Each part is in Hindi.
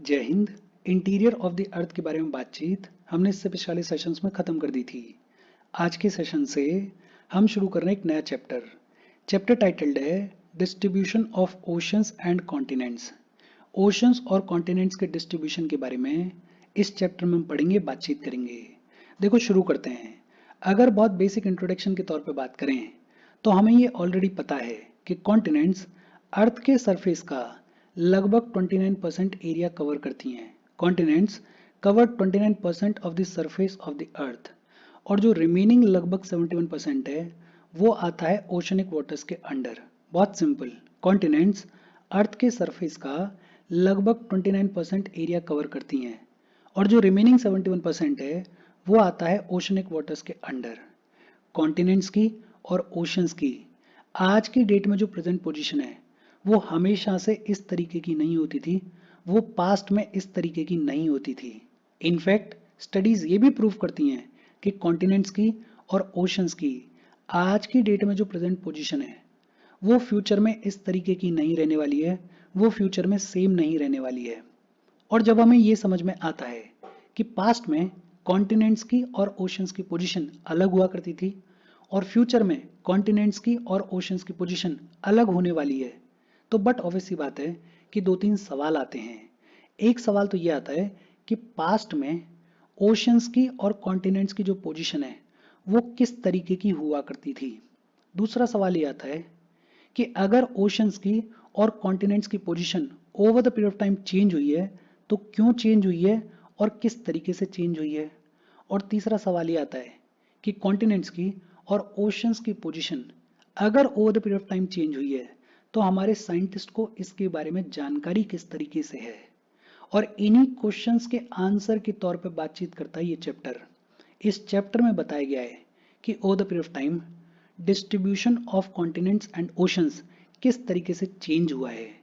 जय हिंद। इंटीरियर ऑफ द अर्थ के बारे में बातचीत हमने इससे पिछले सेशंस में ख़त्म कर दी थी। आज के सेशन से हम शुरू कर रहे हैं एक नया चैप्टर। चैप्टर टाइटल्ड है distribution of oceans and continents. Oceans और कॉन्टिनेंट्स के डिस्ट्रीब्यूशन के बारे में इस चैप्टर में हम पढ़ेंगे, बातचीत करेंगे। देखो शुरू करते हैं। अगर बहुत बेसिक इंट्रोडक्शन के तौर पे बात करें तो हमें ये ऑलरेडी पता है कि कॉन्टिनेंट्स अर्थ के सरफेस का लगभग 29% एरिया कवर करती हैं। Continents cover 29% of the surface of the अर्थ, और जो रिमेनिंग लगभग 71% है वो आता है ओशनिक वाटर्स के अंडर। बहुत सिंपल, कॉन्टिनेंट्स अर्थ के सरफेस का लगभग 29% एरिया कवर करती हैं और जो रिमेनिंग 71% है वो आता है ओशनिक वाटर्स के अंडर। कॉन्टिनेंट्स की और ओशंस की आज की डेट में जो प्रेजेंट पोजीशन है वो हमेशा से इस तरीके की नहीं होती थी, वो पास्ट में इस तरीके की नहीं होती थी। इनफैक्ट स्टडीज ये भी प्रूव करती हैं कि कॉन्टिनेंट्स की और ओशंस की आज की डेट में जो प्रेजेंट पोजीशन है वो फ्यूचर में इस तरीके की नहीं रहने वाली है, वो फ्यूचर में सेम नहीं रहने वाली है। और जब हमें ये समझ में आता है कि पास्ट में कॉन्टिनेंट्स की और ओशंस की पोजीशन अलग हुआ करती थी और फ्यूचर में कॉन्टिनेंट्स की और ओशंस की पोजीशन अलग होने वाली है, तो बट ऑब्वियस सी बात है कि दो तीन सवाल आते हैं। एक सवाल तो ये आता है कि पास्ट में ओशंस की और कॉन्टिनेंट्स की जो पोजीशन है वो किस तरीके की हुआ करती थी। दूसरा सवाल ये आता है कि अगर ओशंस की और कॉन्टिनेंट्स की position over the period of time change हुई है तो क्यों चेंज हुई है और किस तरीके से चेंज हुई है। और तीसरा सवाल ये आता है कि कॉन्टिनेंट्स की और ओशंस की पोजीशन अगर over the period of time change हुई है तो हमारे साइंटिस्ट को इसके बारे में जानकारी किस तरीके से है, और इन्हीं क्वेश्चंस के आंसर के तौर पे बातचीत करता है ये चैप्टर। इस चैप्टर में बताया गया है कि over the period of time distribution of continents and oceans किस तरीके से चेंज हुआ है।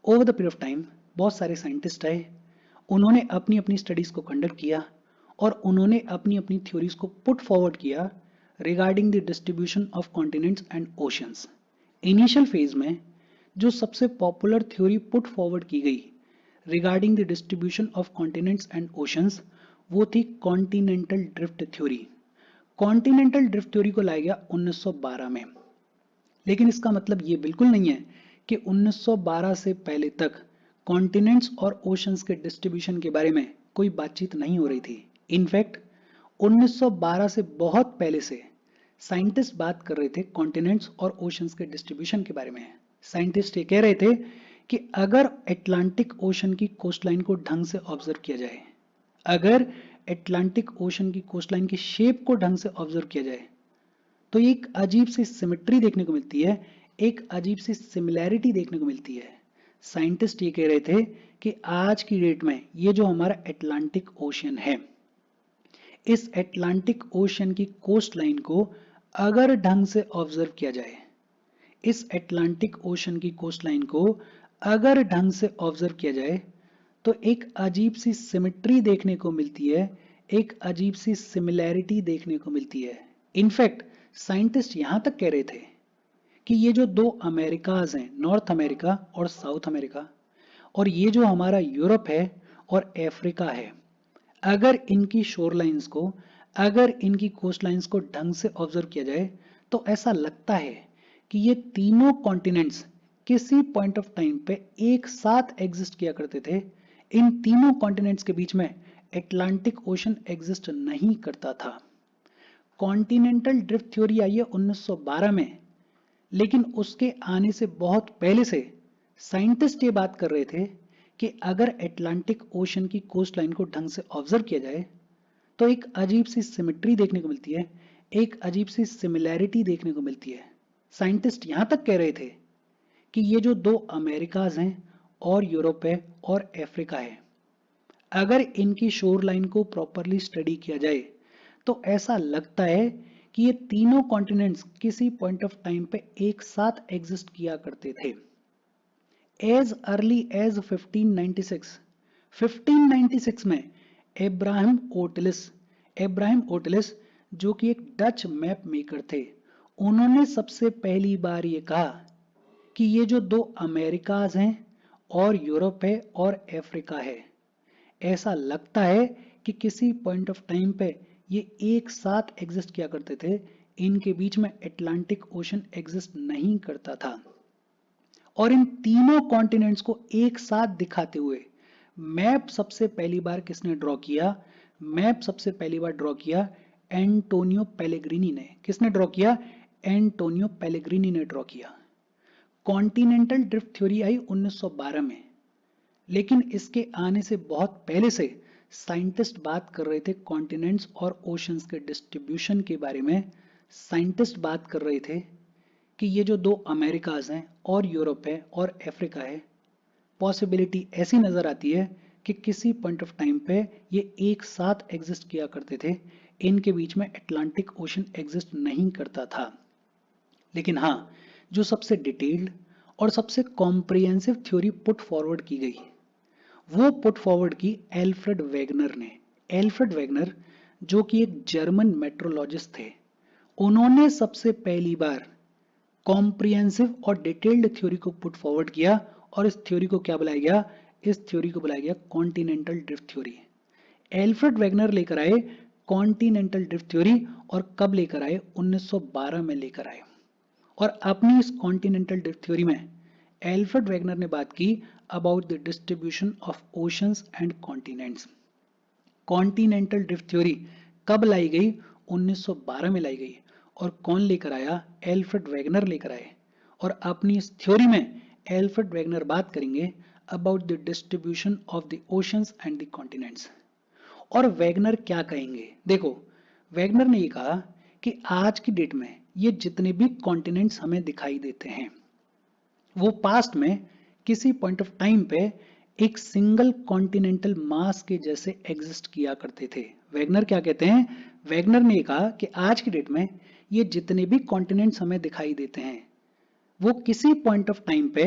Over the period of time बहुत सारे साइंटिस्ट आए, उन्होंने अपनी अपनी स्टडीज को कंडक्ट किया और उन्होंने अपनी अपनी थ्योरीज को पुट फॉरवर्ड किया regarding the distribution of continents and oceans. Initial phase में जो सबसे पॉपुलर थ्योरी पुट फॉरवर्ड की गई regarding the distribution of continents and oceans वो थी continental drift theory. Continental drift theory को लाया गया 1912 में, लेकिन इसका मतलब ये बिल्कुल नहीं है कि 1912 से पहले तक कॉन्टिनेंट्स और ओशंस के डिस्ट्रीब्यूशन के बारे में कोई बातचीत नहीं हो रही थी। इनफैक्ट 1912 से बहुत पहले से साइंटिस्ट बात कर रहे थे कॉन्टिनेंट्स और ओशंस के डिस्ट्रीब्यूशन के बारे में। साइंटिस्ट ये कह रहे थे कि अगर एटलांटिक ओशन की कोस्टलाइन को ढंग से ऑब्जर्व किया जाए, अगर एटलांटिक ओशन की कोस्टलाइन की शेप को ढंग से ऑब्जर्व किया जाए तो एक अजीब सी सिमेट्री देखने को मिलती है, एक अजीब सी सिमिलैरिटी देखने को मिलती है। साइंटिस्ट ये कह रहे थे कि आज की डेट में ये जो हमारा एटलांटिक ओशन है, इस एटलांटिक ओशन की कोस्ट लाइन को अगर ढंग से ऑब्जर्व किया जाए, इस एटलांटिक ओशन की कोस्ट लाइन को अगर ढंग से ऑब्जर्व किया जाए तो एक अजीब सी सिमेट्री देखने को मिलती है, एक अजीब सी सिमिलैरिटी देखने को मिलती है। इनफैक्ट साइंटिस्ट यहां तक कह रहे थे कि ये जो दो अमेरिकाज हैं, नॉर्थ अमेरिका और साउथ अमेरिका, और ये जो हमारा यूरोप है और अफ्रीका है, अगर इनकी शोर लाइंस को, अगर इनकी कोस्ट लाइंस को ढंग से ऑब्जर्व किया जाए तो ऐसा लगता है कि ये तीनों कॉन्टिनेंट्स किसी पॉइंट ऑफ टाइम पे एक साथ एग्जिस्ट किया करते थे। इन तीनों कॉन्टिनेंट्स के बीच में एटलांटिक ओशन एग्जिस्ट नहीं करता था। कॉन्टिनेंटल ड्रिफ्ट थ्योरी आई है 1912 में, लेकिन उसके आने से बहुत पहले से साइंटिस्ट ये बात कर रहे थे कि अगर एटलांटिक ओशन की कोस्ट लाइन को ढंग से ऑब्जर्व किया जाए तो एक अजीब सी सिमेट्री देखने को मिलती है, एक अजीब सी सिमिलैरिटी देखने को मिलती है। साइंटिस्ट यहां तक कह रहे थे कि ये जो दो अमेरिकाज हैं और यूरोप है और अफ्रीका है, अगर इनकी शोर लाइन को प्रॉपरली स्टडी किया जाए तो ऐसा लगता है कि ये तीनों कॉन्टिनेंट्स किसी पॉइंट ऑफ टाइम पे एक साथ एग्जिस्ट किया करते थे। एज अर्ली एज 1596 में एब्राहिम ओटिलिस जो कि एक डच मैप मेकर थे, उन्होंने सबसे पहली बार ये कहा कि ये जो दो अमेरिकाज हैं और यूरोप है और अफ्रीका है, ऐसा लगता है कि किसी पॉइंट ऑफ टाइम पे ये एक साथ एग्जिस्ट किया करते थे, इनके बीच में अटलांटिक ओशन एग्जिस्ट नहीं करता था। और इन तीनों कॉन्टिनेंट्स को एक साथ दिखाते हुए मैप सबसे पहली बार किसने ड्रॉ किया? मैप सबसे पहली बार ड्रॉ किया एंटोनियो पेलेग्रिनी ने। किसने ड्रॉ किया? एंटोनियो पेलेग्रिनी ने ड्रॉ किया। कॉन्टिनेंटल ड्रिफ्ट थ्योरी आई 1912 में, लेकिन इसके आने से बहुत पहले से साइंटिस्ट बात कर रहे थे कॉन्टिनेंट्स और ओशंस के डिस्ट्रीब्यूशन के बारे में। साइंटिस्ट बात कर रहे थे कि ये जो दो अमेरिकाज हैं और यूरोप है और अफ्रीका है, पॉसिबिलिटी ऐसी नजर आती है कि किसी पॉइंट ऑफ टाइम पे ये एक साथ एग्जिस्ट किया करते थे, इनके बीच में अटलांटिक ओशन एग्जिस्ट नहीं करता था। लेकिन हाँ, जो सबसे डिटेल्ड और सबसे कॉम्प्रिहेंसिव थ्योरी पुट फॉरवर्ड की गई, वो पुट फॉरवर्ड की एल्फ्रेड वेगनर ने। एल्फ्रेड वेगनर जो कि एक जर्मन मेट्रोलॉजिस्ट थे, उन्होंने सबसे पहली बार कॉम्प्रिहेंसिव और डिटेल्ड थ्योरी को पुट फॉरवर्ड किया, और इस थ्योरी को क्या बुलाया गया? इस थ्योरी को बुलाया गया continental drift theory. Alfred Wegener लेकर आए कॉन्टिनेंटल ड्रिफ्ट थ्योरी, और कब लेकर आए? 1912 में लेकर आए। और अपनी इस कॉन्टिनेंटल ड्रिफ्ट थ्योरी में एल्फ्रेड वेगनर ने बात की about the distribution of oceans and continents. Continental drift theory कब लाई गई? 1912 में लाई गई। और कौन लेकर आया? एल्फ्रेड वेगनर लेकर आए। और अपनी इस थ्योरी में एल्फ्रेड वेगनर बात करेंगे about the distribution of the oceans and the continents. और वेगनर क्या कहेंगे? देखो, वेगनर ने ये कहा कि आज की डेट में ये जितने भी कॉन्टिनेंट्स हमें दिखाई देते हैं, वो पास्ट में किसी पॉइंट ऑफ टाइम पे एक सिंगल कॉन्टिनेंटल मास के जैसे एग्जिस्ट किया करते थे। वेगनर क्या कहते हैं? वेगनर ने कहा कि आज की डेट में ये जितने भी कॉन्टिनेंट्स हमें दिखाई देते हैं, वो किसी पॉइंट ऑफ टाइम पे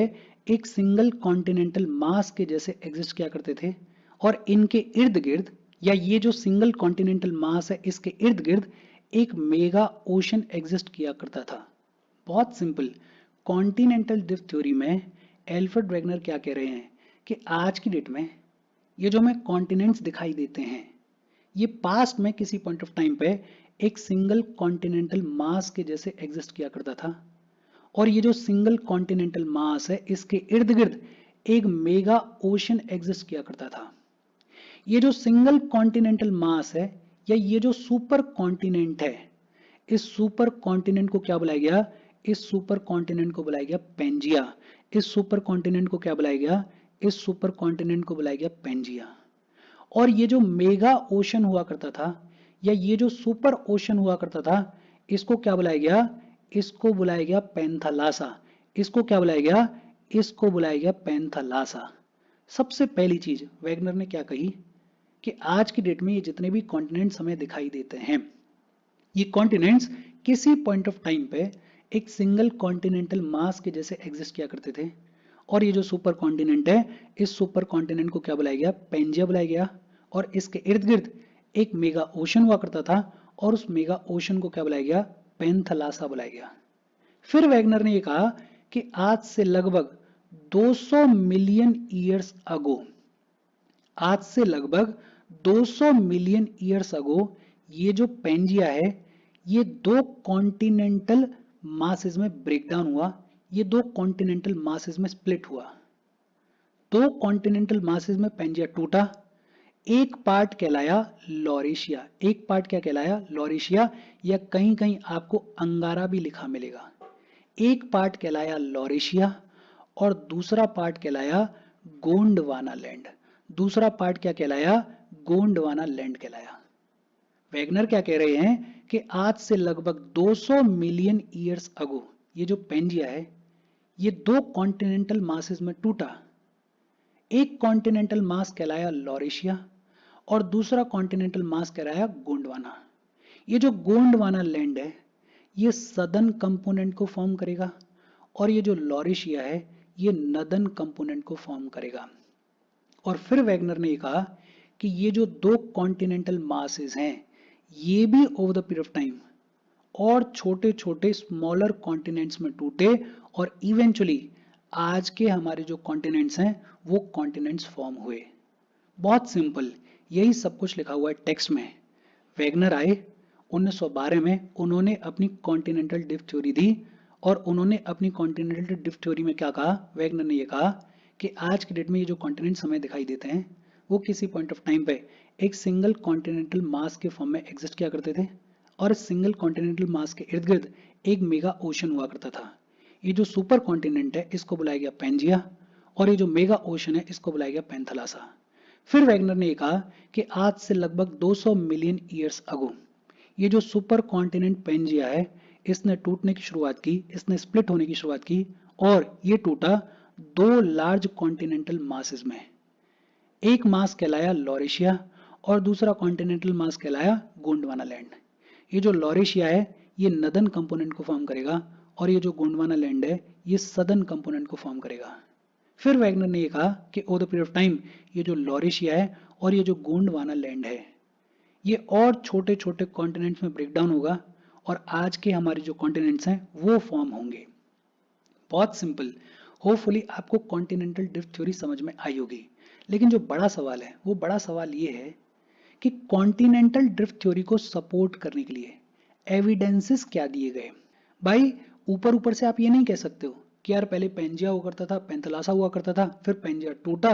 एक सिंगल कॉन्टिनेंटल मास के जैसे एग्जिस्ट किया करते थे, और इनके इर्द गिर्द, या ये जो सिंगल कॉन्टिनेंटल मास है इसके इर्द गिर्द एक मेगा ओशन एग्जिस्ट किया करता था। बहुत सिंपल। कॉन्टिनेंटल ड्रिफ्ट थ्योरी में एल्फ्रेड वेगनर क्या कह रहे हैं कि आज की डेट में ये जो हमें कॉन्टिनेंट्स दिखाई देते हैं, ये पास्ट में किसी पॉइंट ऑफ टाइम पे एक सिंगल कॉन्टिनेंटल मास के जैसे एग्जिस्ट किया करता था, और ये जो सिंगल कॉन्टिनेंटल मास है इसके इर्द गिर्द एक मेगा ओशन एग्जिस्ट किया करता था। ये जो सिंगल कॉन्टिनेंटल मास है, या ये जो सुपर कॉन्टिनेंट है, इस सुपर कॉन्टिनेंट को क्या बुलाया गया? इस सुपर कॉन्टिनेंट को बुलाया गया पेंजिया। इस सुपर कॉन्टिनेंट को क्या बुलाया गया? इस सुपर कॉन्टिनेंट को बुलाया गया पेंजिया। और ये जो मेगा ओशन हुआ करता था, या ये जो सुपर ओशन हुआ करता था, इसको क्या बुलाया गया? इसको बुलाया गया पैंथालासा। इसको क्या बुलाया गया? इसको बुलाया गया पैंथालासा। सबसे पहली चीज वेगनर ने क्या कही कि आज की डेट में ये जितने भी कॉन्टिनेंट्स हमें दिखाई देते हैं, ये कॉन्टिनेंट्स किसी पॉइंट ऑफ टाइम पे एक सिंगल कॉन्टिनेंटल मास के जैसे एग्जिस्ट किया करते थे, और ये जो सुपर कॉन्टिनेंट है, इस सुपर कॉन्टिनेंट को क्या बुलाया गया? पेंजिया बुलाया गया। और इसके इर्द गिर्द एक मेगा ओशन हुआ करता था, और उस मेगा ओशन को क्या बुलाया गया? पैंथालासा बुलाया गया। फिर वेगनर ने यह कहा कि आज से लगभग 200 मिलियन ईयर्स अगो, आज से लगभग 200 मिलियन ईयर्स अगो ये जो पेंजिया है, ये दो कॉन्टिनेंटल मासेस में ब्रेकडाउन हुआ, ये दो कॉन्टिनेंटल मासेस में स्प्लिट हुआ। दो कॉन्टिनेंटल मासेस में पेंजिया टूटा। एक पार्ट कहलाया लॉरेशिया। एक पार्ट क्या कहलाया? लॉरेशिया, या कहीं कहीं आपको अंगारा भी लिखा मिलेगा। एक पार्ट कहलाया लॉरेशिया, और दूसरा पार्ट कहलाया गोंडवाना लैंड। दूसरा पार्ट क्या कहलाया? गोंडवाना लैंड कहलाया। वेगनर क्या कह रहे हैं कि आज से लगभग 200 मिलियन ईयर्स अगो ये जो पेंजिया है, ये दो कॉन्टिनेंटल मासेस में टूटा। एक कॉन्टिनेंटल मास कहलाया लॉरेशिया, और दूसरा कॉन्टिनेंटल मास कहलाया गोंडवाना। ये जो गोंडवाना लैंड है, ये सदर्न कंपोनेंट को फॉर्म करेगा, और ये जो लॉरेशिया है, ये नदर्न कंपोनेंट को फॉर्म करेगा। और फिर वेगनर ने कहा कि ये जो दो कॉन्टिनेंटल मासेस हैं, ये भी over the period of time और छोटे छोटे स्मॉलर कॉन्टिनेंट्स में टूटे, और इवेंचुअली आज के हमारे जो कॉन्टिनेंट्स हैं वो कॉन्टिनेंट्स फॉर्म हुए। बहुत सिंपल, यही सब कुछ लिखा हुआ है टेक्स्ट में। वैगनर आए 1912 में, उन्होंने अपनी कॉन्टिनेंटल ड्रिफ्ट थ्योरी दी और उन्होंने अपनी कॉन्टिनेंटल ड्रिफ्ट थ्योरी में क्या कहा, वैगनर ने ये कहा कि आज के डेट में ये जो कॉन्टिनेंट्स हमें दिखाई देते हैं वो किसी पॉइंट ऑफ टाइम पे एक सिंगल कॉन्टिनेंटल मास के फॉर्म में एग्जिस्ट किया करते थे और सिंगल कॉन्टिनेंटल मास के इर्द गिर्द एक मेगा ओशन हुआ करता था। ये जो सुपर कॉन्टिनेंट है इसको बुलाया गया पेंजिया और ये जो मेगा ओशन है इसको बुलाया गया पैंथलासा। फिर वैगनर ने कहा कि आज से लगभग 200 मिलियन ईयर्स अगो ये जो सुपर कॉन्टिनेंट पेंजिया है इसने टूटने की शुरुआत की, इसने स्प्लिट होने की शुरुआत की और ये टूटा दो लार्ज कॉन्टिनेंटल मासेस में। एक मास कहलाया लॉरेशिया और दूसरा कॉन्टिनेंटल मास कहलाया गोंडवाना लैंड। ये जो लॉरेशिया है ये नदन कंपोनेंट को फॉर्म करेगा और ये जो गोंडवाना लैंड है ये सदर्न कंपोनेंट को फॉर्म करेगा। फिर वैगनर ने ये कहा कि over the period of time ये जो लॉरेशिया है और ये जो गोंडवाना लैंड है ये और छोटे छोटे कॉन्टिनेंट्स में ब्रेक डाउन होगा और आज के हमारे जो कॉन्टिनेंट्स हैं वो फॉर्म होंगे। बहुत सिंपल, होपफुली आपको कॉन्टिनेंटल ड्रिफ्ट थ्योरी समझ में आई होगी। लेकिन जो बड़ा सवाल है वो बड़ा सवाल ये है कि कॉन्टिनेंटल ड्रिफ्ट थ्योरी को सपोर्ट करने के लिए एविडेंसेस क्या दिए गए। भाई ऊपर ऊपर से आप ये नहीं कह सकते हो कि यार पहले पेंजिया हुआ करता था, पैंथलासा हुआ करता था, फिर पेंजिया टूटा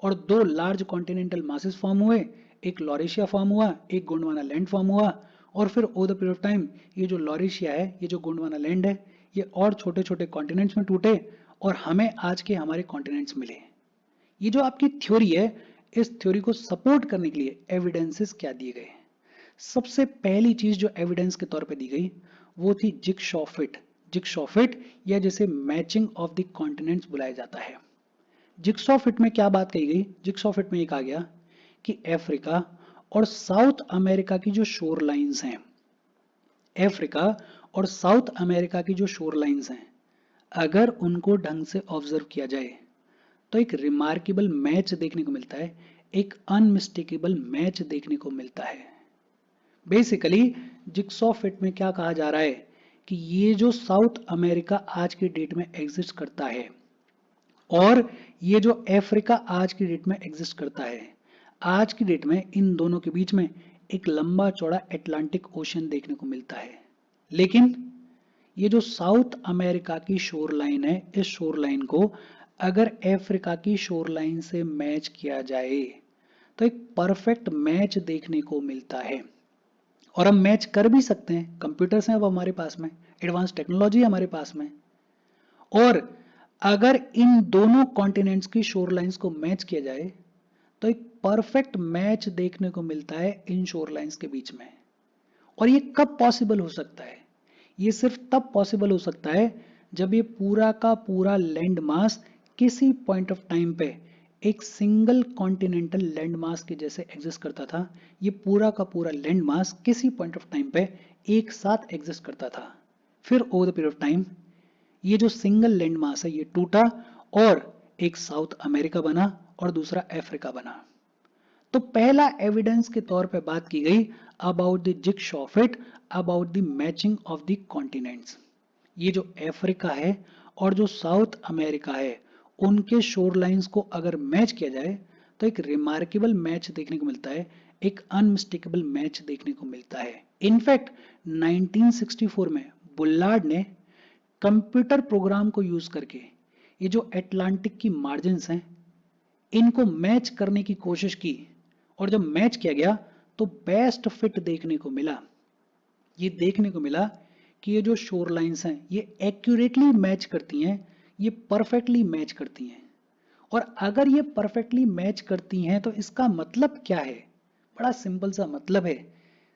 और दो लार्ज कॉन्टिनेंटल मासेस फॉर्म हुए, एक लॉरेशिया फॉर्म हुआ, एक गोंडवाना लैंड फॉर्म हुआ और फिर over the period of time ये जो लॉरेशिया है, ये जो गोंडवाना लैंड है, ये और छोटे छोटे कॉन्टिनेंट्स में टूटे और हमें आज के हमारे कॉन्टिनेंट्स मिले। ये जो आपकी थ्योरी है इस थ्योरी को सपोर्ट करने के लिए एविडेंसेस क्या दिए गए। सबसे पहली चीज जो एविडेंस के तौर पे दी गई वो थी जिगसॉ फिट। जिगसॉ फिट या जैसे मैचिंग ऑफ द कॉन्टिनेंट्स बुलाया जाता है। जिगसॉ फिट में क्या बात कही गई, जिगसॉ फिट में ये कहा गया कि अफ्रीका और साउथ अमेरिका की जो शोर लाइंस हैं, अफ्रीका और साउथ अमेरिका की जो शोर लाइंस हैं, अगर उनको ढंग से ऑब्जर्व किया जाए तो एक रिमार्केबल मैच देखने को मिलता है, एक अनमिस्टेकेबल मैच देखने को मिलता है। बेसिकली जिगसॉ फिट में क्या कहा जा रहा है कि ये जो साउथ अमेरिका आज की डेट में एग्जिस्ट करता है और ये जो अफ्रीका आज की डेट में एग्जिस्ट करता है, आज की डेट में इन दोनों के बीच में एक लंबा चौड़ा अटलांटिक ओशन देखने को मिलता है। लेकिन ये जो साउथ अमेरिका की शोर लाइन है इस शोर लाइन को अगर अफ्रीका की शोर लाइन से मैच किया जाए तो एक परफेक्ट मैच देखने को मिलता है। और हम मैच कर भी सकते हैं, कंप्यूटर्स हैं अब हमारे पास में, एडवांस टेक्नोलॉजी है हमारे पास में। और अगर इन दोनों कॉन्टिनेंट्स की शोर लाइंस को मैच किया जाए तो एक परफेक्ट मैच देखने को मिलता है इन शोर लाइंस के बीच में। और ये कब पॉसिबल हो सकता है, ये सिर्फ तब पॉसिबल हो सकता है जब ये पूरा का पूरा लैंड मास किसी पॉइंट ऑफ टाइम पे एक सिंगल कॉन्टिनेंटल लैंड मास के जैसे एग्जिस्ट करता था। ये पूरा का पूरा लैंड मास किसी पॉइंट ऑफ टाइम पे एक साथ एग्जिस्ट करता था। फिर over the period of time ये जो सिंगल लैंड मास है ये टूटा और एक साउथ अमेरिका बना और दूसरा अफ्रीका बना। तो पहला एविडेंस के तौर पे बात की गई about the jigsaw fit, about the matching of the continents. ये जो अफ्रीका है और जो साउथ अमेरिका है उनके शोर लाइंस को अगर मैच किया जाए तो एक रिमार्केबल मैच देखने को मिलता है, एक अनमिस्टेकेबल मैच देखने को मिलता है। इनफैक्ट 1964 में बुल्लार्ड ने कंप्यूटर प्रोग्राम को यूज करके ये जो अटलांटिक की मार्जिन्स हैं इनको मैच करने की कोशिश की और जब मैच किया गया तो बेस्ट फिट देखने को मिला। ये देखने को मिला कि ये जो शोर लाइंस हैं ये एक्यूरेटली मैच करती हैं, ये परफेक्टली मैच करती हैं। और अगर ये परफेक्टली मैच करती हैं तो इसका मतलब क्या है, बड़ा सिंपल सा मतलब है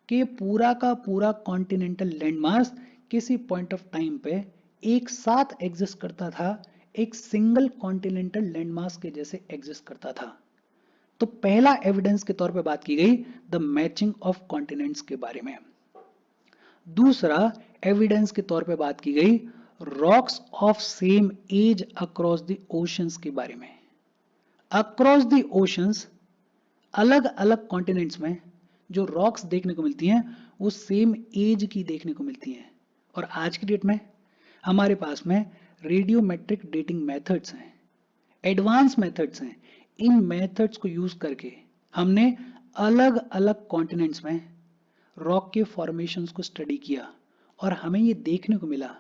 कि ये पूरा का पूरा कॉन्टिनेंटल लैंडमास किसी पॉइंट ऑफ टाइम पे एक साथ एग्जिस्ट करता था, एक सिंगल कॉन्टिनेंटल लैंडमास के जैसे एग्जिस्ट करता था। तो पहला एविडेंस के तौर पे बात की गई द मैचिंग ऑफ कॉन्टिनेंट्स के बारे में। दूसरा एविडेंस के तौर पे बात की गई rocks of same age across the oceans के बारे में। अक्रॉस द ओशंस अलग अलग कॉन्टिनेंट्स में जो रॉक्स देखने को मिलती हैं वो सेम एज की देखने को मिलती हैं। और आज की डेट में हमारे पास में रेडियोमेट्रिक डेटिंग मेथड्स हैं, एडवांस मेथड्स हैं, इन मेथड्स को यूज करके हमने अलग अलग कॉन्टिनेंट्स में रॉक के फॉर्मेशंस को स्टडी किया और हमें ये देखने को मिला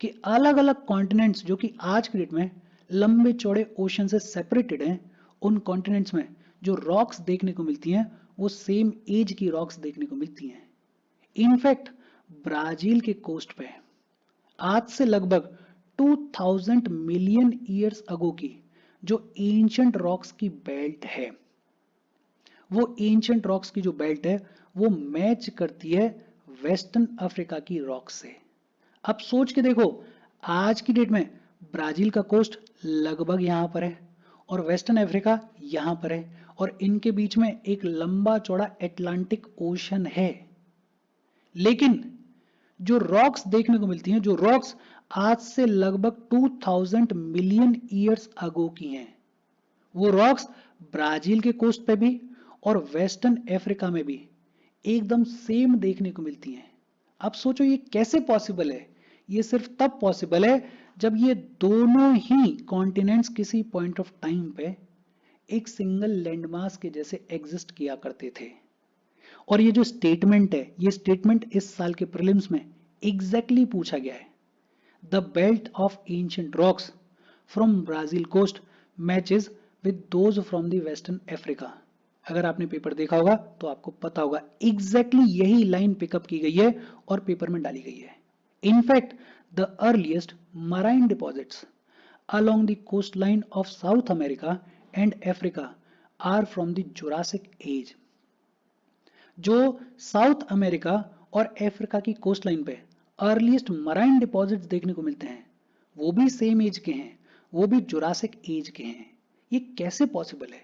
कि अलग अलग कॉन्टिनेंट्स जो कि आज की डेट में लंबे चौड़े ओशन से सेपरेटेड हैं, उन कॉन्टिनेंट्स में जो रॉक्स देखने को मिलती हैं वो सेम एज की रॉक्स देखने को मिलती हैं। इनफैक्ट ब्राजील के कोस्ट पे आज से लगभग 2000 मिलियन ईयर्स अगो की जो एंशंट रॉक्स की बेल्ट है, वो एंशंट रॉक्स की जो बेल्ट है वो मैच करती है वेस्टर्न अफ्रीका की रॉक से। अब सोच के देखो, आज की डेट में ब्राजील का कोस्ट लगभग यहां पर है और वेस्टर्न अफ्रीका यहां पर है और इनके बीच में एक लंबा चौड़ा अटलांटिक ओशन है। लेकिन जो रॉक्स देखने को मिलती हैं, जो रॉक्स आज से लगभग 2000 मिलियन ईयर्स अगो की हैं, वो रॉक्स ब्राजील के कोस्ट पे भी और वेस्टर्न अफ्रीका में भी एकदम सेम देखने को मिलती हैं। अब सोचो ये कैसे पॉसिबल है? ये सिर्फ तब पॉसिबल है जब ये दोनों ही कॉन्टिनेंट्स किसी पॉइंट ऑफ टाइम पे एक सिंगल लैंडमास के जैसे एग्जिस्ट किया करते थे। और ये जो स्टेटमेंट है, ये स्टेटमेंट इस साल के प्रीलिम्स में एग्जैक्टली पूछा गया है। The belt of ancient rocks from Brazil coast matches with those from the western Africa. अगर आपने पेपर देखा होगा तो आपको पता होगा एग्जैक्टली यही लाइन पिकअप की गई है और पेपर में डाली गई है। In fact the earliest marine deposits along the coastline of South America and Africa are from the Jurassic age। जो साउथ अमेरिका और अफ्रीका की कोस्ट लाइन पे अर्लीस्ट मराइन डिपॉजिट्स देखने को मिलते हैं, वो भी सेम एज के हैं, वो भी जुरासिक एज के हैं। ये कैसे पॉसिबल है?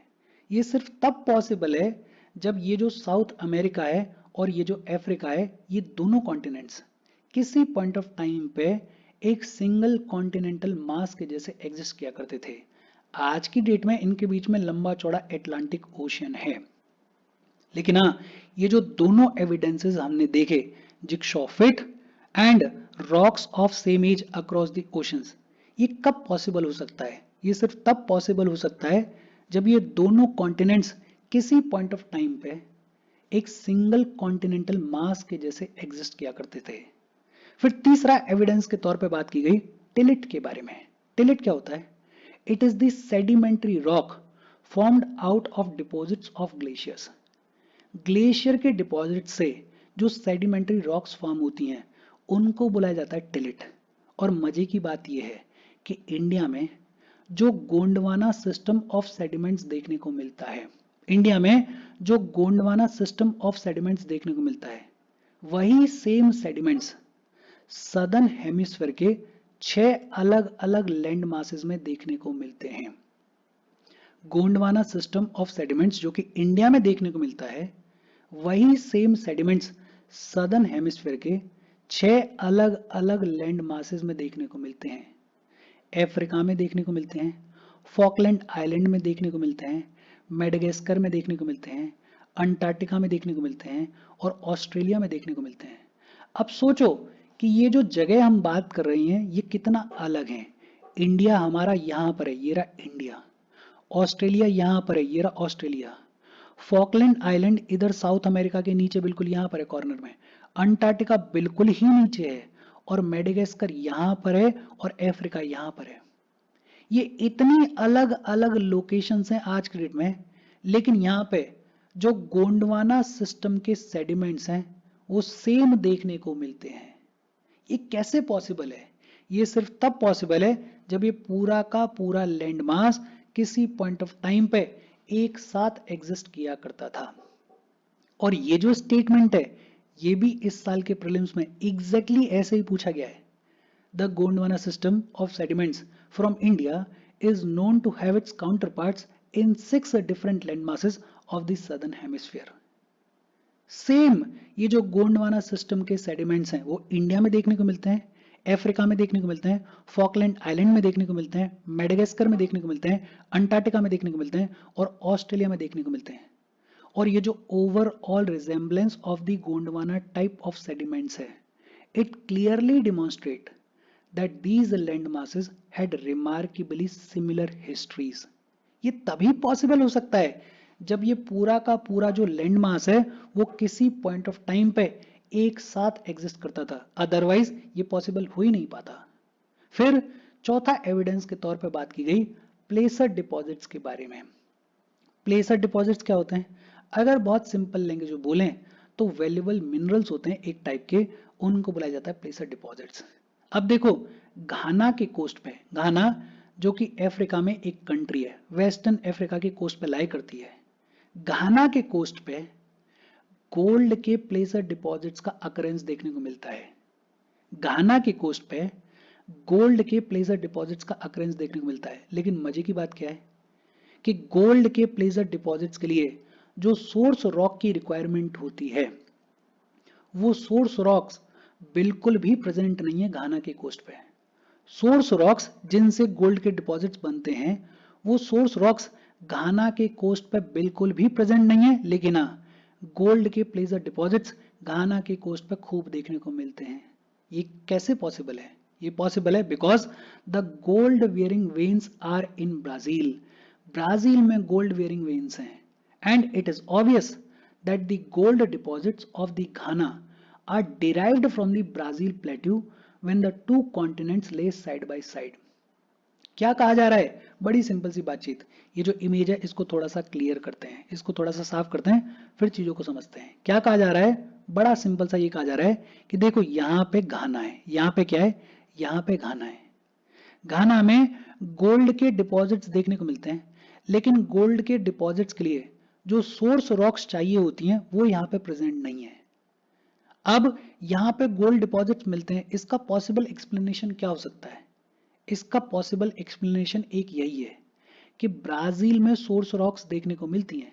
ये सिर्फ तब पॉसिबल है जब ये जो साउथ अमेरिका है और ये जो अफ्रीका है, ये दोनों कॉन्टिनेंट्स किसी पॉइंट ऑफ टाइम पे एक सिंगल कॉन्टिनेंटल मास के जैसे एग्जिस्ट किया करते थे। आज की डेट में इनके बीच में लंबा चौड़ा अटलांटिक ओशन है। लेकिन हाँ, ये जो दोनों एविडेंसेस हमने देखे, jigsaw fit and rocks of same age across the oceans, ये कब पॉसिबल हो सकता है? ये सिर्फ तब पॉसिबल हो सकता है जब ये दोनों कॉन्टिनेंट्स किसी पॉइंट ऑफ टाइम पे एक सिंगल कॉन्टिनेंटल मास के जैसे एग्जिस्ट किया करते थे। फिर तीसरा एविडेंस के तौर पे बात की गई टिलिट के बारे में। टिलिट क्या होता है? It is the sedimentary rock formed out of deposits of glaciers. Glacier के डिपॉजिट से जो सेडिमेंट्री रॉक्स फॉर्म होती हैं उनको बुलाया जाता है टिलिट। और मजे की बात यह है कि इंडिया में जो गोंडवाना सिस्टम ऑफ सेडिमेंट्स देखने को मिलता है, इंडिया में जो गोंडवाना सिस्टम ऑफ सेडिमेंट्स देखने को मिलता है, वही सेम सेडिमेंट्स सदर्न हेमिस्फीयर के 6 अलग अलग लैंड मासेस में देखने को मिलते हैं। गोंडवाना सिस्टम ऑफ सेडिमेंट्स जो कि इंडिया में देखने को मिलता है, वही सेम सेडिमेंट्स सदर्न हेमिस्फीयर के 6 अलग अलग लैंड मासेस में देखने को मिलते हैं। अफ्रीका में देखने को मिलते हैं, फॉकलैंड आइलैंड में देखने को मिलते हैं, मेडागास्कर में देखने को मिलते हैं, अंटार्कटिका में देखने को मिलते हैं और ऑस्ट्रेलिया में देखने को मिलते हैं। अब सोचो कि ये जो जगह हम बात कर रहे हैं ये कितना अलग है। इंडिया हमारा यहाँ पर है, ये रहा इंडिया। ऑस्ट्रेलिया यहाँ पर है, ये रहा ऑस्ट्रेलिया। फॉकलैंड आइलैंड इधर साउथ अमेरिका के नीचे बिल्कुल यहाँ पर है कॉर्नर में। अंटार्कटिका बिल्कुल ही नीचे है और मेडागास्कर यहाँ पर है और अफ्रीका यहाँ पर है। ये इतनी अलग अलग लोकेशंस हैं आज के डेट में, लेकिन यहाँ पे जो गोंडवाना सिस्टम के सेडिमेंट्स हैं वो सेम देखने को मिलते हैं। ये कैसे पॉसिबल है? ये सिर्फ तब पॉसिबल है जब ये पूरा का पूरा लैंड मास किसी पॉइंट ऑफ टाइम पे एक साथ एग्जिस्ट किया करता था। और ये जो स्टेटमेंट है ये भी इस साल के प्रीलिम्स में एग्जैक्टली ऐसे ही पूछा गया है। The Gondwana system of sediments from India is known to have its counterparts in 6 different landmasses of the southern hemisphere। Same ये जो गोंडवाना सिस्टम के सेडिमेंट्स हैं वो इंडिया में देखने को मिलते हैं, अफ्रीका में देखने को मिलते हैं, फॉकलैंड आइलैंड में देखने को मिलते हैं, मेडागास्कर में देखने को मिलते हैं, अंटार्कटिका में देखने को मिलते हैं और ऑस्ट्रेलिया में देखने को मिलते हैं। और ये जो overall resemblance of the Gondwana type of sediments है, it clearly demonstrate that these land masses had remarkably similar histories। ये तभी पॉसिबल हो सकता है जब ये पूरा का पूरा जो लैंड मास है वो किसी पॉइंट ऑफ टाइम पे एक साथ एग्जिस्ट करता था, अदरवाइज ये पॉसिबल हो ही नहीं पाता। फिर चौथा एविडेंस के तौर पे बात की गई प्लेसर डिपॉजिट्स के बारे में। प्लेसर डिपॉजिट्स क्या होते हैं? अगर बहुत सिंपल लैंग्वेज में बोलें तो वैल्यूएबल मिनरल्स होते हैं एक टाइप के, उनको बुलाया जाता है प्लेसर डिपॉजिट्स। अब देखो, घाना के कोस्ट पे, घाना जो कि अफ्रीका में एक कंट्री है, वेस्टर्न अफ्रीका के कोस्ट पे लाई करती है, घाना के कोस्ट पे गोल्ड के प्लेसर डिपॉजिट्स का अकरेंस देखने को मिलता है। घाना के कोस्ट पे गोल्ड के प्लेसर डिपॉजिट्स का अकरेंस देखने को मिलता है। लेकिन मजे की बात क्या है कि गोल्ड के प्लेसर डिपॉजिट्स के लिए जो सोर्स रॉक की रिक्वायरमेंट होती है, वो सोर्स रॉक्स बिल्कुल भी प्रेजेंट नहीं है घाना के कोस्ट पे। सोर्स रॉक्स जिनसे गोल्ड के डिपॉजिट्स बनते हैं, वो सोर्स रॉक्स घाना के कोस्ट पे बिल्कुल भी प्रेजेंट नहीं है, लेकिन हाँ, गोल्ड के प्लेसर डिपॉजिट्स घाना के कोस्ट पे खूब देखने को मिलते हैं। ये कैसे पॉसिबल है? ये पॉसिबल है because the gold wearing veins are in Brazil. Brazil में गोल्ड वेयरिंग वेन्स हैं, and it is obvious that the gold deposits of the Ghana are derived from the Brazil plateau when the two continents lay side by side। क्या कहा जा रहा है? बड़ी सिंपल सी बातचीत। ये जो इमेज है इसको थोड़ा सा क्लियर करते हैं, इसको थोड़ा सा साफ करते हैं, फिर चीजों को समझते हैं। क्या कहा जा रहा है? बड़ा सिंपल सा ये कहा जा रहा है कि देखो यहाँ पे घाना है, यहाँ पे क्या है? यहाँ पे घाना है। घाना में गोल्ड के डिपॉजिट्स देखने को मिलते हैं, लेकिन गोल्ड के डिपॉजिट्स के लिए जो सोर्स रॉक्स चाहिए होती हैं वो यहाँ पे प्रेजेंट नहीं है। अब यहाँ पे गोल्ड डिपॉजिट्स मिलते हैं, इसका पॉसिबल एक्सप्लेनेशन क्या हो सकता है? इसका पॉसिबल एक्सप्लेनेशन एक यही है कि ब्राजील में सोर्स रॉक्स देखने को मिलती हैं,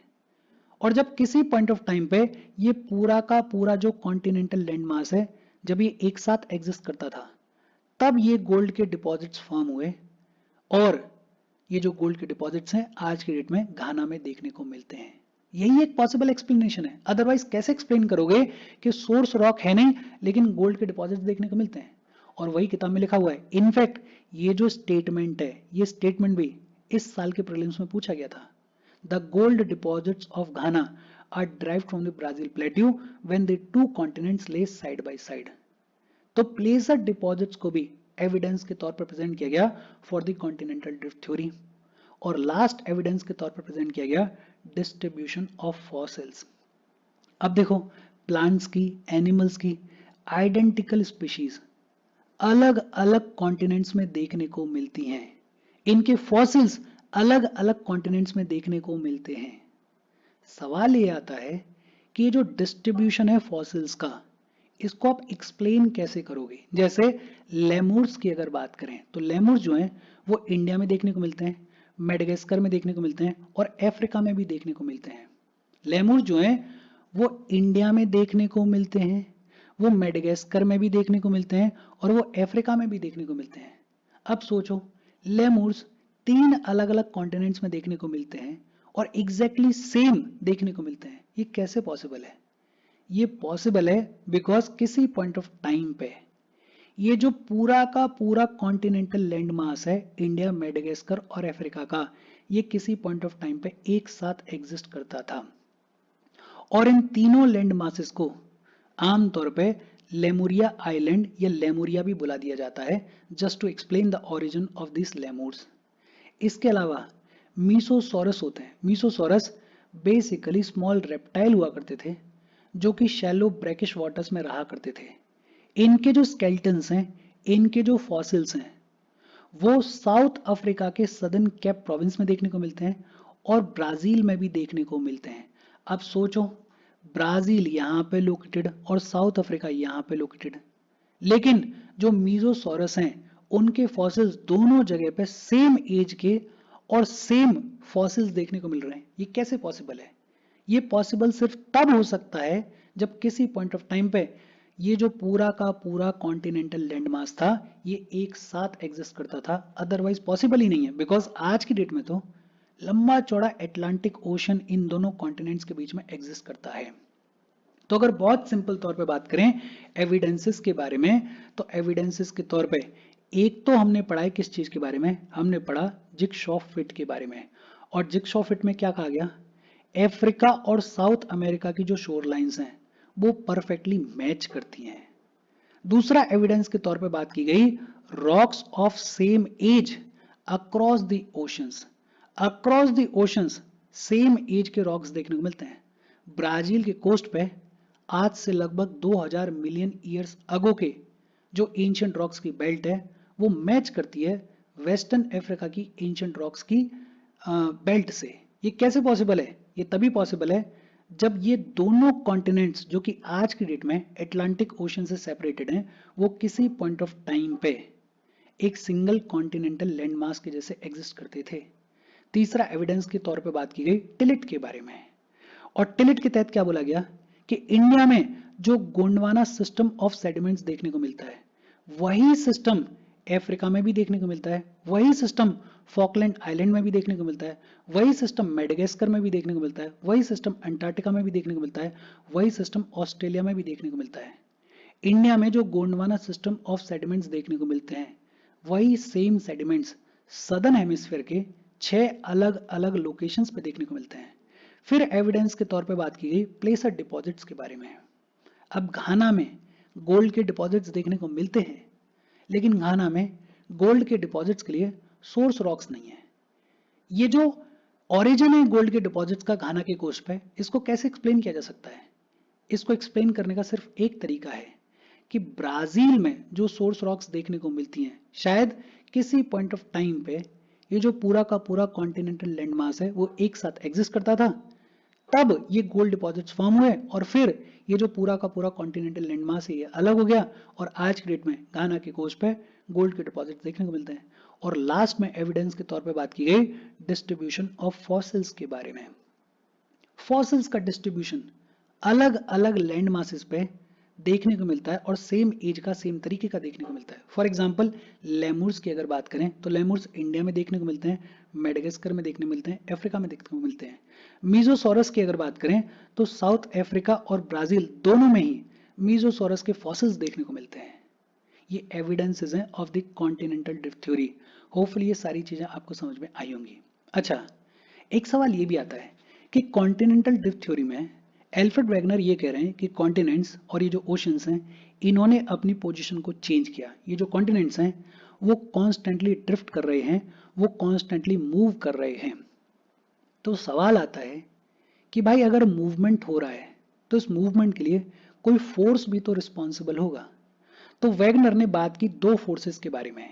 और जब किसी पॉइंट ऑफ टाइम पे ये पूरा का पूरा जो कॉन्टिनेंटल लैंड मास है, जब ये एक साथ एग्जिस्ट करता था, तब ये गोल्ड के डिपॉजिट्स फॉर्म हुए, और ये जो गोल्ड के डिपॉजिट्स हैं आज की डेट में घाना में देखने को मिलते हैं। यही एक पॉसिबल एक्सप्लेनेशन है। अदरवाइज कैसे एक्सप्लेन करोगे कि सोर्स रॉक है नहीं लेकिन गोल्ड के डिपॉजिट्स देखने को मिलते हैं? और वही किताब में लिखा हुआ है। इनफैक्ट ये जो स्टेटमेंट है, ये स्टेटमेंट भी इस साल के प्रीलिम्स में पूछा गया था। The gold deposits of Ghana are derived from the Brazil plateau when the two continents lay side by side. तो प्लेसर डिपॉजिट्स को भी एविडेंस के तौर पर प्रेजेंट किया गया for the continental drift theory, और लास्ट एविडेंस के तौर पर प्रेजेंट किया गया डिस्ट्रीब्यूशन ऑफ फॉसिल्स। अब देखो, प्लांट्स की, एनिमल्स की आइडेंटिकल स्पीशीज अलग अलग कॉन्टिनेंट्स में देखने को मिलती हैं, इनके फॉसिल्स अलग अलग कॉन्टिनेंट्स में देखने को मिलते हैं। सवाल ये आता है कि ये जो डिस्ट्रीब्यूशन है फॉसिल्स का, इसको आप एक्सप्लेन कैसे करोगे? जैसे लेमूर्स की अगर बात करें तो लेमूर्स जो हैं वो इंडिया में देखने को मिलते हैं, मेडागास्कर में देखने को मिलते हैं, और अफ्रीका में भी देखने को मिलते हैं। लेमूर्स जो हैं वो इंडिया में देखने को मिलते हैं, वो मेडागास्कर में भी देखने को मिलते हैं, और वो अफ्रीका में भी देखने को मिलते हैं। अब सोचो, लेमूर्स 3 अलग अलग कॉन्टिनेंट्स में देखने को मिलते हैं और एग्जैक्टली सेम देखने को मिलते हैं। ये कैसे पॉसिबल है? ये पॉसिबल है बिकॉज किसी पॉइंट ऑफ टाइम पे ये जो पूरा का पूरा कॉन्टिनेंटल लैंड मास है, इंडिया, मेडागास्कर और अफ्रीका का, ये किसी पॉइंट ऑफ टाइम पे एक साथ एग्जिस्ट करता था, और इन तीनों लैंड मासेस को आमतौर पे लेमुरिया आइलैंड या लेमुरिया भी बुला दिया जाता है, just to explain the origin of this lemurs. इसके अलावा मीसोसॉरस होते हैं। मीसोसॉरस बेसिकली स्मॉल रेप्टाइल हुआ करते थे जो कि शैलो ब्रैकिश वाटर्स में रहा करते थे। इनके जो स्केल्टन्स हैं, इनके जो फॉसिल्स हैं, वो साउथ अफ्रीका के सदर्न केप प्रोविंस में देखने को मिलते हैं और ब्राजील में भी देखने को मिलते हैं। अब सोचो, ब्राजील यहाँ पे लोकेटेड और साउथ अफ्रीका यहाँ पे लोकेटेड, लेकिन जो मीजोसॉरस हैं उनके फॉसिल्स दोनों जगह पे सेम एज के और सेम फॉसिल्स देखने को मिल रहे हैं। ये कैसे पॉसिबल है? ये पॉसिबल सिर्फ तब हो सकता है जब किसी पॉइंट ऑफ टाइम पे ये जो पूरा का पूरा कॉन्टिनेंटल लैंड मास था ये एक साथ एग्जिस्ट करता था, अदरवाइज पॉसिबल ही नहीं है। बिकॉज आज की डेट में तो लंबा चौड़ा अटलांटिक ओशन इन दोनों कॉन्टिनेंट्स के बीच में एग्जिस्ट करता है। तो अगर बहुत सिंपल तौर पे बात करें एविडेंसेस के बारे में, तो एविडेंसेस के तौर पे एक तो हमने पढ़ा है किस चीज के बारे में? हमने पढ़ा जिगसॉ फिट के बारे में, और जिग्सॉ फिट में क्या कहा गया, अफ्रीका और साउथ अमेरिका की जो शोर लाइंस हैं वो परफेक्टली मैच करती हैं। दूसरा एविडेंस के तौर पे बात की गई rocks of same age across the oceans. Across the oceans same age के रॉक्स देखने को मिलते हैं। ब्राजील के कोस्ट पे आज से लगभग 2000 मिलियन ईयर्स अगो के जो एंशियंट रॉक्स की बेल्ट है वो मैच करती है वेस्टर्न अफ्रीका की एंशियंट रॉक्स की बेल्ट से। ये कैसे पॉसिबल है? ये तभी पॉसिबल है जब ये दोनों कॉन्टिनेंट्स जो कि आज की डेट में अटलांटिक ओशन से सेपरेटेड हैं वो किसी पॉइंट ऑफ टाइम पे एक सिंगल कॉन्टिनेंटल लैंडमास के जैसे एग्जिस्ट करते थे। तीसरा एविडेंस के तौर पे बात की गई टिलिट के बारे में, और टिलिट के तहत क्या बोला गया कि इंडिया में जो गोंडवाना सिस्टम ऑफ सेडिमेंट्स देखने को मिलता है वही सिस्टम अफ्रीका में भी देखने को मिलता है, वही सिस्टम फॉकलैंड आइलैंड में भी देखने को मिलता है, वही सिस्टम मेडागास्कर में भी देखने को मिलता है, वही सिस्टम अंटार्कटिका में भी देखने को मिलता है, वही सिस्टम ऑस्ट्रेलिया में भी देखने को मिलता है। इंडिया में जो गोंडवाना सिस्टम ऑफ सेडिमेंट्स देखने को मिलते हैं वही सेम सेडिमेंट्स सदर्न हेमिस्फीयर के 6 अलग अलग लोकेशंस पे देखने को मिलते हैं। फिर एविडेंस के तौर पे बात की गई प्लेसर डिपॉजिट्स के बारे में। अब घाना में गोल्ड के डिपॉजिट्स देखने को मिलते हैं, लेकिन घाना में गोल्ड के डिपॉजिट्स के लिए सोर्स रॉक्स नहीं है। ये जो ओरिजिन है गोल्ड के डिपॉजिट्स का घाना के कोस्ट पे, इसको कैसे एक्सप्लेन किया जा सकता है? इसको एक्सप्लेन करने का सिर्फ एक तरीका है कि ब्राजील में जो सोर्स रॉक्स देखने को मिलती हैं शायद किसी पॉइंट ऑफ टाइम पे ये जो पूरा का पूरा कॉन्टिनेंटल लैंडमास है वो एक साथ एग्जिस्ट करता था, तब ये गोल्ड डिपॉजिट्स फॉर्म हुए और फिर ये जो पूरा का पूरा कॉन्टिनेंटल लैंडमास है ये अलग हो गया और आज की डेट में घाना के कोस्ट पे गोल्ड के डिपॉजिट्स देखने को मिलते हैं। और लास्ट में एविडेंस के तौर पे बात की गई डिस्ट्रीब्यूशन ऑफ फॉसिल्स के बारे में। फॉसिल्स का डिस्ट्रीब्यूशन अलग अलग लैंड मासेस पे देखने को मिलता है और सेम एज का सेम तरीके का देखने को मिलता है। फॉर एग्जांपल लेमुर्स की अगर बात करें तो लेमुर्स इंडिया में देखने को मिलते हैं, मेडागास्कर में देखने को मिलते हैं, अफ्रीका में देखने को मिलते हैं। मीजोसॉरस की अगर बात करें तो साउथ अफ्रीका और ब्राजील दोनों में ही मीजोसॉरस के फॉसिल्स देखने को मिलते हैं। ये एविडेंसेस हैं of the continental drift theory. Hopefully ये सारी चीजें आपको समझ में आई होंगी। अच्छा, एक सवाल ये भी आता है कि कॉन्टिनेंटल ड्रिफ्ट थ्योरी में एल्फ्रेड वैगनर ये कह रहे हैं कि कॉन्टिनेंट्स और ये जो ओशंस हैं इन्होंने अपनी पोजीशन को चेंज किया। ये जो कॉन्टिनेंट्स हैं वो कॉन्स्टेंटली ड्रिफ्ट कर रहे हैं, वो कॉन्स्टेंटली मूव कर रहे हैं। तो सवाल आता है कि भाई अगर मूवमेंट हो रहा है तो इस मूवमेंट के लिए कोई फोर्स भी तो रिस्पॉन्सिबल होगा। तो वैगनर ने बात की दो फोर्सेस के बारे में।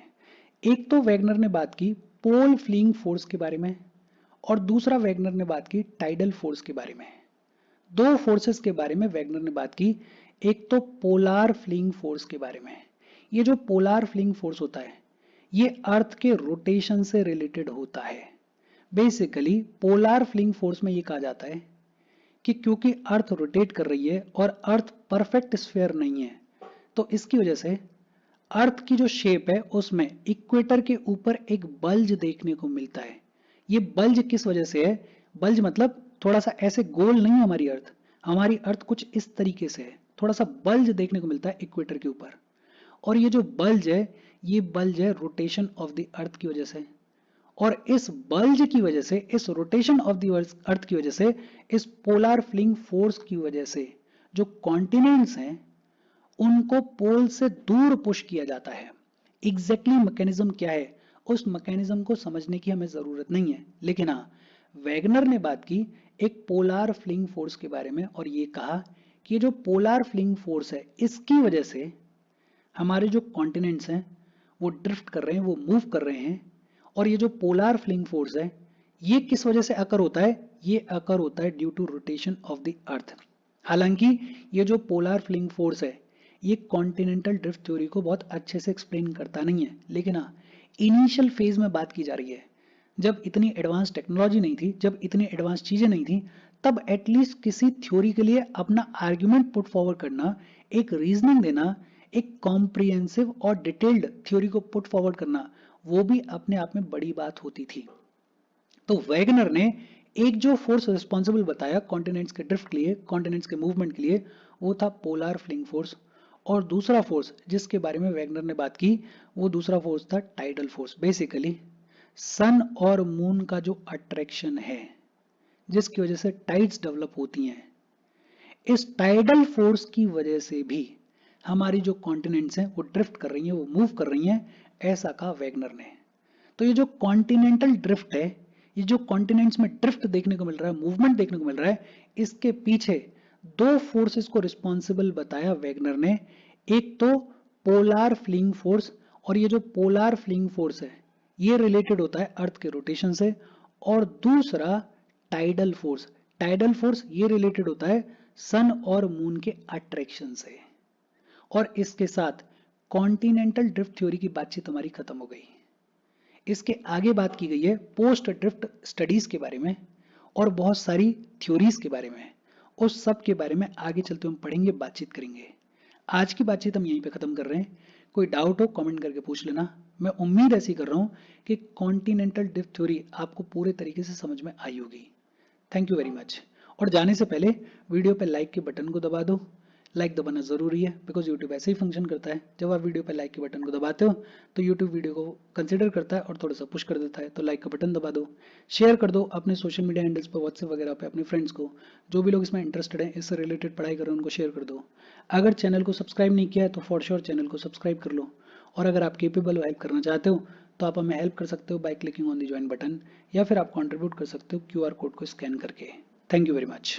एक तो वैगनर ने बात की पोल फ्लीइंग फोर्स के बारे में और दूसरा वैगनर ने बात की टाइडल फोर्स के बारे में। दो फोर्सेस के बारे में वैगनर ने बात की। एक तो पोलार फ्लीइंग फोर्स के बारे में। ये जो पोलार फ्लीइंग फोर्स होता है ये अर्थ के रोटेशन से रिलेटेड होता है। बेसिकली पोलार फ्लीइंग फोर्स में ये कहा जाता है कि क्योंकि अर्थ रोटेट कर रही है और अर्थ परफेक्ट स्फीयर नहीं है तो इसकी वजह से अर्थ की जो शेप है उसमें इक्वेटर के ऊपर एक बल्ज देखने को मिलता है। ये बल्ज किस वजह से है? बल्ज मतलब थोड़ा सा ऐसे गोल नहीं है हमारी अर्थ कुछ इस तरीके से है, थोड़ा सा बल्ज देखने को मिलता है इक्वेटर के ऊपर। और ये जो बल्ज है ये बल्ज है रोटेशन ऑफ द अर्थ की वजह से। और इस बल्ज की वजह से, इस रोटेशन ऑफ द अर्थ की वजह से, इस पोलर फ्लिंग फोर्स की वजह से जो कॉन्टिनेंट्स हैं उनको पोल से दूर पुश किया जाता है। एग्जैक्टली मैकेनिज्म क्या है उस मैकेनिज्म को समझने की हमें जरूरत नहीं है, लेकिन हाँ वैगनर ने बात की एक पोलार फ्लिंग फोर्स के बारे में और ये कहा कि ये जो पोलार फ्लिंग फोर्स है इसकी वजह से हमारे जो कॉन्टिनेंट्स हैं वो ड्रिफ्ट कर रहे हैं, वो मूव कर रहे हैं। और ये जो पोलार फ्लिंग फोर्स है ये किस वजह से अकर होता है? ये अकर होता है due to rotation of the earth. हालांकि ये जो पोलार फ्लिंग फोर्स है ये कॉन्टिनेंटल ड्रिफ्ट थ्योरी को बहुत अच्छे से एक्सप्लेन करता नहीं है, लेकिन हाँ इनिशियल फेज में बात की जा रही है जब इतनी एडवांस टेक्नोलॉजी नहीं थी, जब इतनी एडवांस चीजें नहीं थी, तब एटलीस्ट किसी थ्योरी के लिए अपना आर्ग्यूमेंट पुट फॉरवर्ड करना, एक रीजनिंग देना, एक कॉम्प्रिहेंसिव और डिटेल्ड थ्योरी को पुट फॉरवर्ड करना वो भी अपने आप में बड़ी बात होती थी। तो वैगनर ने एक जो फोर्स रिस्पॉन्सिबल बताया कॉन्टिनेंट्स के ड्रिफ्ट के लिए, कॉन्टिनेंट्स के मूवमेंट के लिए, वो था पोलार फ्लिंग फोर्स। और दूसरा फोर्स जिसके बारे में वैगनर ने बात की वो दूसरा फोर्स था टाइडल फोर्स। बेसिकली सन और मून का जो अट्रैक्शन है, जिसकी वजह से टाइड्स डेवलप होती हैं, इस टाइडल फोर्स की वजह से भी हमारी जो कॉन्टिनेंट्स हैं वो ड्रिफ्ट कर रही हैं, वो मूव कर रही हैं, ऐसा कहा वैगनर ने। तो ये जो कॉन्टिनेंटल ड्रिफ्ट है, ये जो कॉन्टिनेंट्स में ड्रिफ्ट देखने को मिल रहा है, मूवमेंट देखने को मिल रहा है, इसके पीछे दो फोर्सेस को रिस्पॉन्सिबल बताया वैगनर ने। एक तो पोलार फ्लिंग फोर्स, और ये जो पोलार फ्लिंग फोर्स है ये रिलेटेड होता है अर्थ के रोटेशन से, और दूसरा टाइडल फोर्स, टाइडल फोर्स ये रिलेटेड होता है सन और मून के अट्रैक्शन से। और इसके साथ कॉन्टिनेंटल ड्रिफ्ट थ्योरी की बातचीत हमारी खत्म हो गई। इसके आगे बात की गई है पोस्ट ड्रिफ्ट स्टडीज के बारे में और बहुत सारी थ्योरीज के बारे में। उस सब के बारे में आगे चलते हम पढ़ेंगे, बातचीत करेंगे। आज की बातचीत हम यहीं पे खत्म कर रहे हैं। कोई डाउट हो कमेंट करके पूछ लेना। मैं उम्मीद ऐसी कर रहा हूं कि कॉन्टिनेंटल ड्रिफ्ट थ्योरी आपको पूरे तरीके से समझ में आई होगी। Thank you very much. और जाने से पहले वीडियो पे लाइक के बटन को दबा दो। लाइक दबाना ज़रूरी है बिकॉज यूट्यूब ऐसे ही फंक्शन करता है, जब आप वीडियो पे लाइक के बटन को दबाते हो तो यूट्यूब वीडियो को कंसिडर करता है और थोड़ा सा पुश कर देता है। तो लाइक का बटन दबा दो, शेयर कर दो अपने सोशल मीडिया हैंडल्स पर, व्हाट्सएप वगैरह पे अपने फ्रेंड्स को, जो भी लोग इसमें इंटरेस्टेड हैं, इससे रिलेटेड पढ़ाई कर रहे हैं, उनको शेयर कर दो। अगर चैनल को सब्सक्राइब नहीं किया है तो फॉर श्योर चैनल को सब्सक्राइब कर लो। और अगर आप केपेबल हो, हेल्प करना चाहते हो, तो आप हमें हेल्प कर सकते हो by clicking on the join button, या फिर आप कंट्रीब्यूट कर सकते हो क्यूआर कोड को स्कैन करके। Thank you very much.